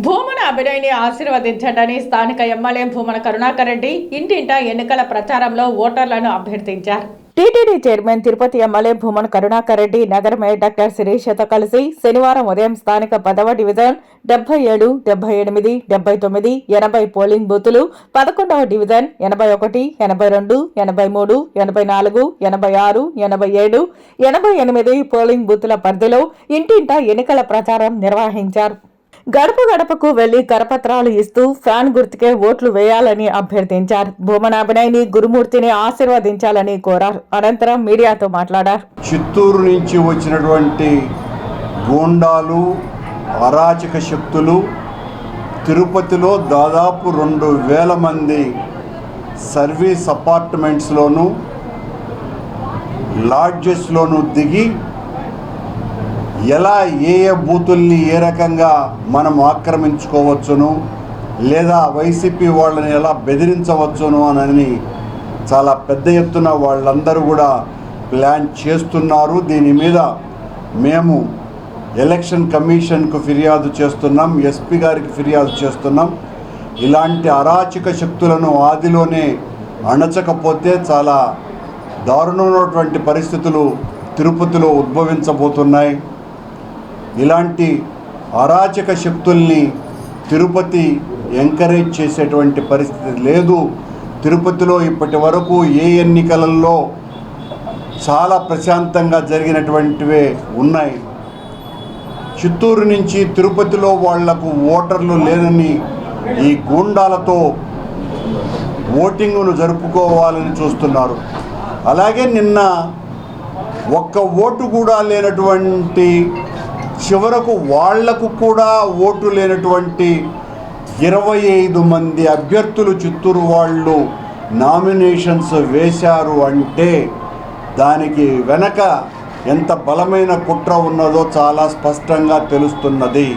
భూమన అభినయ్ని ఆశీర్వదించండి స్థానిక ఎమ్మెల్యే భూమన కరుణాకర్ రెడ్డి ఇంటింటా ఎన్నికల ప్రచారంలో ఓటర్లను అభ్యర్థించారు. TTD chairman Tirupati MLA Bhumana Karunakar Reddy నగర మేయర్ డాక్టర్ శిరీషతో కలిసి శనివారం ఉదయం స్థానిక 10వ డివిజన్ 77, 78, 79, 80 పోలింగ్ బూతులు, 11వ డివిజన్ 81, 82, 83, 84, 86, 87, 88 పోలింగ్ బూతుల పరిధిలో ఇంటింటా ఎన్నికల ప్రచారం నిర్వహించారు. గడప గడపకు వెళ్లి కరపత్రాలు ఇస్తూ ఫ్యాన్ గుర్తుకే ఓట్లు వేయాలని అభ్యర్థించారు. భూమన అభినయ్ని, గురుమూర్తిని ఆశీర్వదించాలని కోరారు. అనంతరం మీడియాతో మాట్లాడారు. చిత్తూరు నుంచి వచ్చినటువంటి గూండాలు, అరాచక శక్తులు తిరుపతిలో దాదాపు 2000 మంది సర్వీస్ అపార్ట్మెంట్స్లోనూ లాడ్జెస్లోనూ దిగి ఎలా ఏ బూతుల్ని ఏ రకంగా మనం ఆక్రమించుకోవచ్చును, లేదా వైసీపీ వాళ్ళని ఎలా బెదిరించవచ్చును అని చాలా పెద్ద ఎత్తున వాళ్ళందరూ కూడా ప్లాన్ చేస్తున్నారు. దీని మీద మేము ఎలక్షన్ కమిషన్కు ఫిర్యాదు చేస్తున్నాం, ఎస్పీ గారికి ఫిర్యాదు చేస్తున్నాం. ఇలాంటి అరాచక శక్తులను ఆదిలోనే అణచకపోతే చాలా దారుణమైనటువంటి పరిస్థితులు తిరుపతిలో ఉద్భవించబోతున్నాయి. ఇలాంటి అరాచక శక్తుల్ని తిరుపతి ఎంకరేజ్ చేసేటువంటి పరిస్థితి లేదు. తిరుపతిలో ఇప్పటి వరకు ఏ ఎన్నికలలో చాలా ప్రశాంతంగా జరిగినటువంటివే ఉన్నాయి. చిత్తూరు నుంచి తిరుపతిలో వాళ్లకు ఓటర్లు లేనని ఈ గూండాలతో ఓటింగ్ను జరుపుకోవాలని చూస్తున్నారు. అలాగే నిన్న ఒక్క ఓటు కూడా లేనటువంటి, చివరకు వాళ్లకు కూడా ఓటు లేనటువంటి 25 మంది అభ్యర్థులు చిత్తూరు వాళ్ళు నామినేషన్స్ వేశారు అంటే దానికి వెనక ఎంత బలమైన కుట్ర ఉన్నదో చాలా స్పష్టంగా తెలుస్తున్నది.